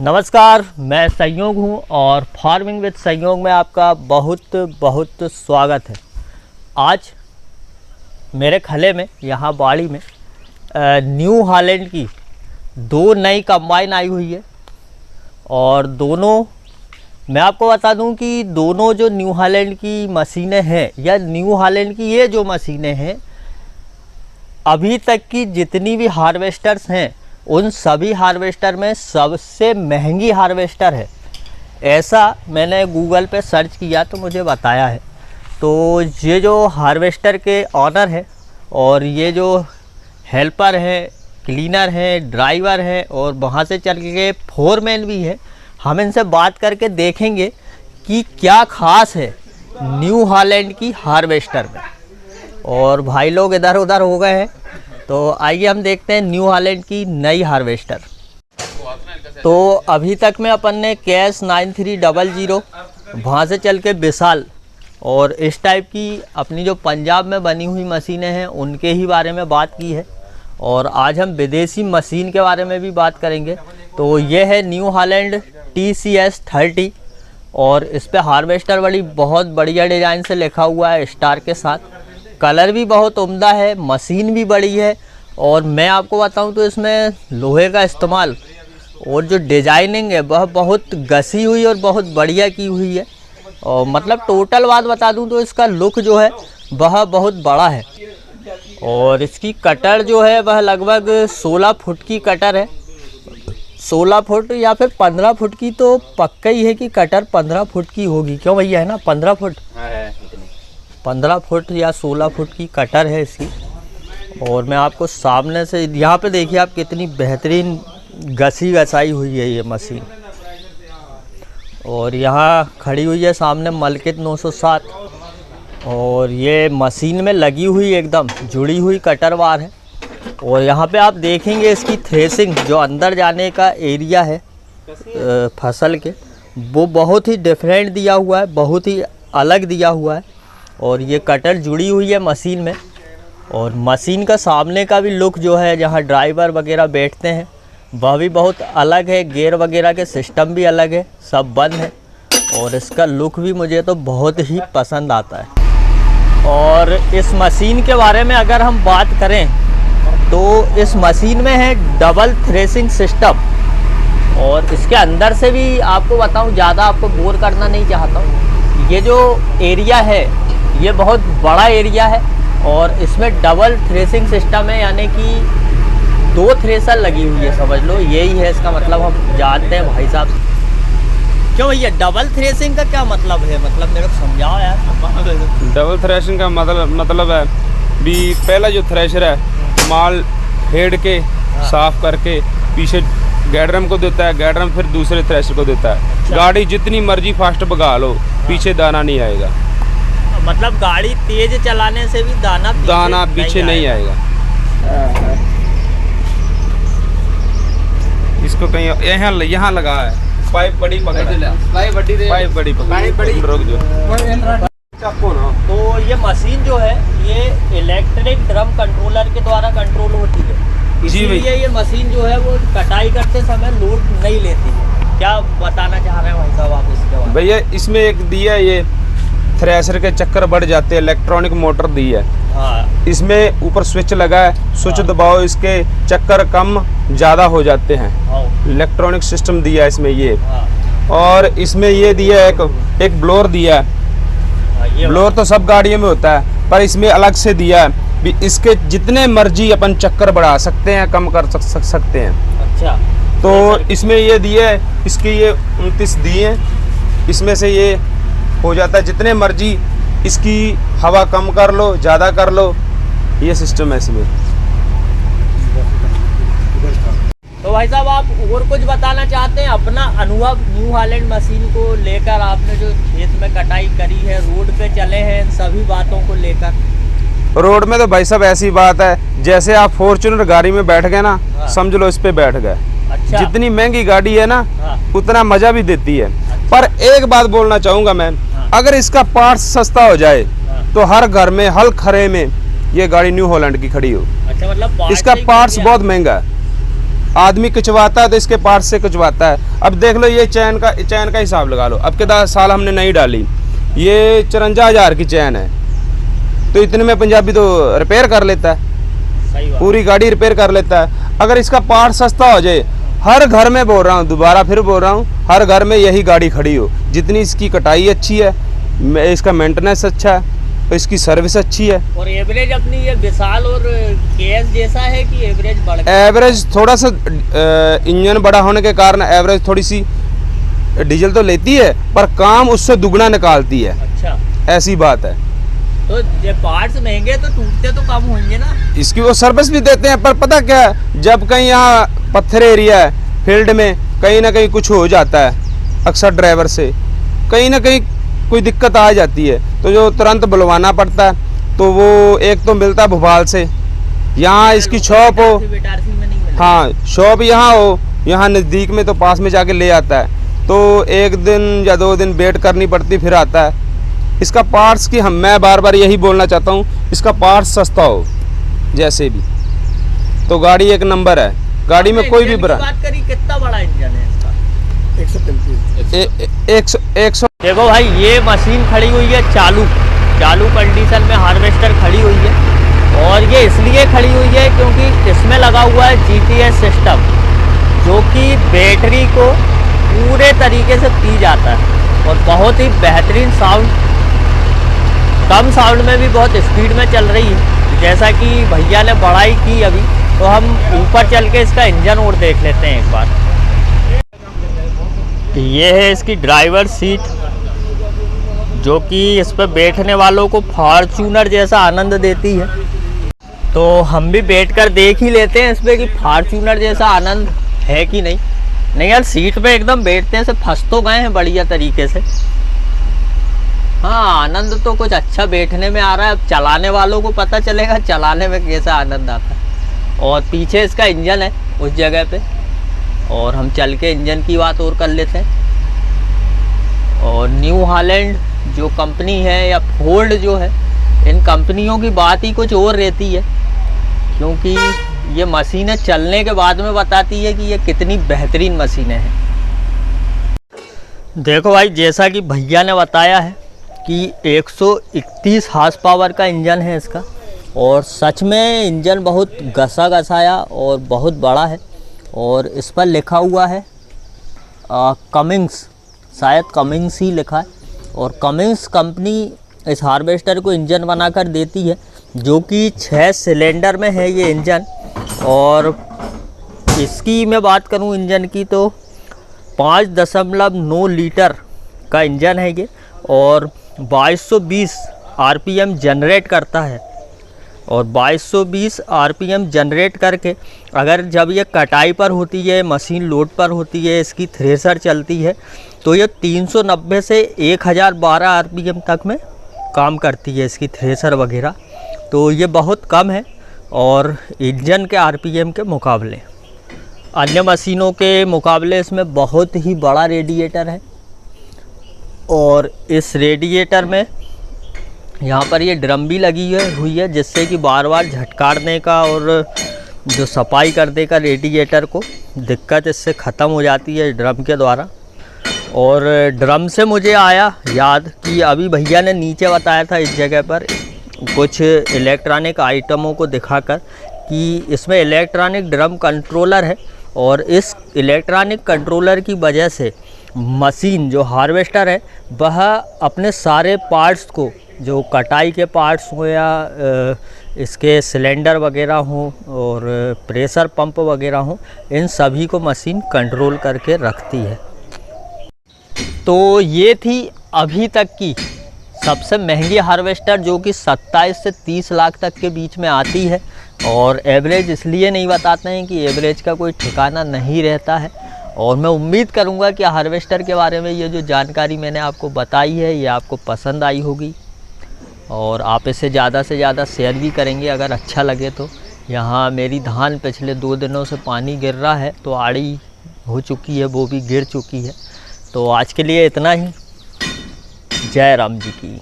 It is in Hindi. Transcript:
नमस्कार, मैं संयोग हूं और फार्मिंग विद संयोग में आपका बहुत बहुत स्वागत है। आज मेरे खले में यहाँ बाड़ी में न्यू हॉलैंड की दो नई कंबाइन आई हुई है और दोनों मैं आपको बता दूं कि दोनों जो न्यू हॉलैंड की मशीनें हैं या न्यू हॉलैंड की ये जो मशीनें हैं, अभी तक की जितनी भी हार्वेस्टर्स हैं उन सभी हार्वेस्टर में सबसे महंगी हार्वेस्टर है। ऐसा मैंने गूगल पे सर्च किया तो मुझे बताया है। तो ये जो हार्वेस्टर के ऑनर है और ये जो हेल्पर हैं, क्लीनर हैं, ड्राइवर हैं और वहाँ से चल के फोरमैन भी है, हम इनसे बात करके देखेंगे कि क्या ख़ास है न्यू हॉलैंड की हार्वेस्टर में। और भाई लोग इधर उधर हो गए हैं, तो आइए हम देखते हैं न्यू हॉलैंड की नई हार्वेस्टर। तो अभी तक में अपन ने कैश 9300 वहाँ से चल के विशाल और इस टाइप की अपनी जो पंजाब में बनी हुई मशीनें हैं उनके ही बारे में बात की है। और आज हम विदेशी मशीन के बारे में भी बात करेंगे। तो ये है न्यू हॉलैंड TCS 30 और इस पे हार्वेस्टर बड़ी बहुत बढ़िया डिज़ाइन से लिखा हुआ है स्टार के साथ। कलर भी बहुत उम्दा है, मशीन भी बड़ी है और मैं आपको बताऊं तो इसमें लोहे का इस्तेमाल और जो डिजाइनिंग है वह बहुत घसी हुई और बहुत बढ़िया की हुई है। और मतलब टोटल बात बता दूं तो इसका लुक जो है वह बहुत बड़ा है और इसकी कटर जो है वह लगभग 16 फुट की कटर है। 16 फुट या फिर 15 फुट की तो पक्का ही है कि कटर 15 फुट की होगी। क्यों भैया, है ना 15 फुट? 15 फुट या 16 फुट की कटर है इसकी। और मैं आपको सामने से यहाँ पे देखिए आप कितनी बेहतरीन घसाई हुई है ये मशीन। और यहाँ खड़ी हुई है सामने मलकित 907 और ये मशीन में लगी हुई एकदम जुड़ी हुई कटर बार है। और यहाँ पे आप देखेंगे इसकी थ्रेसिंग जो अंदर जाने का एरिया है फसल के, वो बहुत ही डिफरेंट दिया हुआ है, बहुत ही अलग दिया हुआ है। और ये कटर जुड़ी हुई है मशीन में। और मशीन का सामने का भी लुक जो है, जहाँ ड्राइवर वगैरह बैठते हैं, वह भी बहुत अलग है। गियर वगैरह के सिस्टम भी अलग है, सब बंद है और इसका लुक भी मुझे तो बहुत ही पसंद आता है। और इस मशीन के बारे में अगर हम बात करें तो इस मशीन में है डबल थ्रेसिंग सिस्टम। और इसके अंदर से भी आपको बताऊं, ज़्यादा आपको बोर करना नहीं चाहता हूँ, ये जो एरिया है ये बहुत बड़ा एरिया है और इसमें डबल थ्रेसिंग सिस्टम है, यानी कि 2 थ्रेसर लगी हुई है, समझ लो यही है इसका मतलब। हम जानते हैं भाई साहब। क्यों भैया, डबल थ्रेसिंग का क्या मतलब है? मतलब मेरे को समझाओ यार। डबल थ्रेशिंग का मतलब है भी पहला जो थ्रेशर है माल फेड़ के साफ करके पीछे गैडरम को देता है, गैडरम फिर दूसरे थ्रेशर को देता है। गाड़ी जितनी मर्जी फास्ट भगा लो, पीछे दाना नहीं आएगा। मतलब गाड़ी तेज चलाने से भी दाना पीछे नहीं आएगा। इसको कहीं यहाँ लगा है, पाइप बड़ी पकड़, पाइप बड़ी रुक जो। तो ये मशीन जो है ये इलेक्ट्रिक ड्रम कंट्रोलर के द्वारा कंट्रोल होती है, इसीलिए ये मशीन जो है वो कटाई करते समय लोड नहीं लेती है। क्या बताना चाह रहे हैं भाई साहब आप इसके बारे में? भैया इसमें एक दिया ये थ्रेशर के चक्कर बढ़ जाते हैं, इलेक्ट्रॉनिक मोटर दी है। हाँ। इसमें ऊपर स्विच लगा है, स्विच दबाओ इसके चक्कर कम ज़्यादा हो जाते हैं। इलेक्ट्रॉनिक सिस्टम दिया है इसमें ये। और इसमें ये दिया है एक ब्लोअर दिया है। ब्लोअर तो सब गाड़ियों में होता है, पर इसमें अलग से दिया है भी इसके जितने मर्जी अपन चक्कर बढ़ा सकते हैं, कम कर सकते हैं। अच्छा। तो इसमें ये दिए है, इसके ये 29 दिए हैं, इसमें से ये हो जाता है जितने मर्जी इसकी हवा कम कर लो, ज़्यादा कर लो, ये सिस्टम है इसमें। तो भाई साहब आप और कुछ बताना चाहते हैं अपना अनुभव न्यू हॉलैंड मशीन को लेकर? आपने जो खेत में कटाई करी है, रोड पे चले हैं, सभी बातों को लेकर। रोड में तो भाई साहब ऐसी बात है, जैसे आप फॉर्च्यूनर गाड़ी में बैठ गए ना, समझ लो इस पे बैठ गए। अच्छा। जितनी महंगी गाड़ी है ना, उतना मजा भी देती है। पर एक बात बोलना चाहूंगा मैं, अगर इसका पार्ट्स सस्ता हो जाए तो हर घर में हल खरे में ये गाड़ी न्यू हॉलैंड की खड़ी हो। अच्छा, मतलब इसका पार्ट्स बहुत महंगा है। आदमी खिंचवाता है तो इसके पार्ट से खिंचवाता है। अब देख लो ये चैन का हिसाब लगा लो। अब के 10 साल हमने नहीं डाली, ये 54,000 की चैन है, तो इतने में पंजाबी तो रिपेयर कर लेता है, सही बात। पूरी गाड़ी रिपेयर कर लेता है। अगर इसका पार्ट सस्ता हो जाए, हर घर में बोल रहा हूँ, दोबारा फिर बोल रहा हूँ, हर घर में यही गाड़ी खड़ी हो। जितनी इसकी कटाई अच्छी है, इसका मेंटेनेंस अच्छा है, तो इसकी सर्विस अच्छी है। और एवरेज अपनी ये विशाल और केएस जैसा है कि एवरेज बढ़ गया? एवरेज थोड़ा सा इंजन बड़ा होने के कारण एवरेज थोड़ी सी डीजल तो लेती है, पर काम उससे दुगना निकालती है। अच्छा, ऐसी बात है। तो ये पार्ट्स महंगे तो टूटते तो कम होंगे ना? इसकी वो सर्विस भी देते हैं, पर पता क्या है, जब कहीं यहाँ पत्थर एरिया है, फील्ड में कहीं ना कहीं कुछ हो जाता है, अक्सर ड्राइवर से कहीं ना कहीं कोई दिक्कत आ जाती है, तो जो तुरंत बुलवाना पड़ता है। तो वो एक तो मिलता है भोपाल से, यहाँ इसकी शॉप हो, हाँ शॉप यहाँ हो, यहाँ नज़दीक में तो पास में जाके ले आता है, तो 1 दिन या 2 दिन वेट करनी पड़ती, फिर आता है। इसका पार्ट्स की मैं बार बार यही बोलना चाहता हूँ, इसका पार्ट्स सस्ता हो जैसे भी, तो गाड़ी एक नंबर है। गाड़ी में कोई भी बात करी, कितना बड़ा इंजन है इसका? 100। देखो भाई, ये मशीन खड़ी हुई है चालू कंडीशन में, हार्वेस्टर खड़ी हुई है, और ये इसलिए खड़ी हुई है क्योंकि इसमें लगा हुआ है जीपीएस सिस्टम, जो कि बैटरी को पूरे तरीके से पी जाता है और बहुत ही बेहतरीन साउंड, कम साउंड में भी बहुत स्पीड में चल रही है। जैसा कि भैया ने बढ़ाई की अभी, तो हम ऊपर चल के इसका इंजन और देख लेते हैं एक बार। ये है इसकी ड्राइवर सीट, जो कि इस पर बैठने वालों को फॉर्च्यूनर जैसा आनंद देती है। तो हम भी बैठकर देख ही लेते हैं इस पर कि फॉर्च्यूनर जैसा आनंद है कि नहीं। नहीं यार, सीट पे एकदम बैठते हैं से फंस तो गए हैं बढ़िया तरीके से। हाँ, आनंद तो कुछ अच्छा बैठने में आ रहा है। अब चलाने वालों को पता चलेगा चलाने में कैसा आनंद आता है। और पीछे इसका इंजन है उस जगह पे, और हम चल के इंजन की बात और कर लेते हैं। और न्यू हॉलैंड जो कंपनी है या फोर्ड जो है, इन कंपनियों की बात ही कुछ और रहती है, क्योंकि ये मशीनें चलने के बाद में बताती है कि ये कितनी बेहतरीन मशीनें हैं। देखो भाई, जैसा कि भैया ने बताया है कि 131 हार्स पावर का इंजन है इसका, और सच में इंजन बहुत घसा घसाया और बहुत बड़ा है। और इस पर लिखा हुआ है कमिंग्स, शायद कमिंग्स ही लिखा है। और कमिंग्स कंपनी इस हार्वेस्टर को इंजन बनाकर देती है, जो कि 6 सिलेंडर में है ये इंजन। और इसकी मैं बात करूं इंजन की, तो 5.9 लीटर का इंजन है ये, और 2220 आरपीएम जनरेट करता है। और 2220 आरपीएम जनरेट करके अगर जब ये कटाई पर होती है, मशीन लोड पर होती है, इसकी थ्रेशर चलती है, तो ये 390 से 1012 आरपीएम तक में काम करती है इसकी थ्रेशर वगैरह। तो ये बहुत कम है और इंजन के आरपीएम के मुकाबले, अन्य मशीनों के मुकाबले इसमें बहुत ही बड़ा रेडिएटर है। और इस रेडिएटर में यहाँ पर ये ड्रम भी लगी हुई है, जिससे कि बार बार झटकारने का और जो सफाई करने का रेडिएटर को दिक्कत इससे ख़त्म हो जाती है ड्रम के द्वारा। और ड्रम से मुझे आया याद कि अभी भैया ने नीचे बताया था इस जगह पर कुछ इलेक्ट्रॉनिक आइटमों को दिखाकर कि इसमें इलेक्ट्रॉनिक ड्रम कंट्रोलर है, और इस इलेक्ट्रॉनिक कंट्रोलर की वजह से मशीन जो हार्वेस्टर है वह अपने सारे पार्ट्स को, जो कटाई के पार्ट्स हो या इसके सिलेंडर वगैरह हों और प्रेशर पंप वगैरह हों, इन सभी को मशीन कंट्रोल करके रखती है। तो ये थी अभी तक की सबसे महंगी हार्वेस्टर, जो कि 27 से 30 लाख तक के बीच में आती है। और एवरेज इसलिए नहीं बताते हैं कि एवरेज का कोई ठिकाना नहीं रहता है। और मैं उम्मीद करूंगा कि हार्वेस्टर के बारे में ये जो जानकारी मैंने आपको बताई है ये आपको पसंद आई होगी, और आप इसे ज़्यादा से ज़्यादा शेयर भी करेंगे अगर अच्छा लगे तो। यहाँ मेरी धान पिछले 2 दिनों से पानी गिर रहा है, तो आड़ी हो चुकी है, वो भी गिर चुकी है। तो आज के लिए इतना ही। जय राम जी की।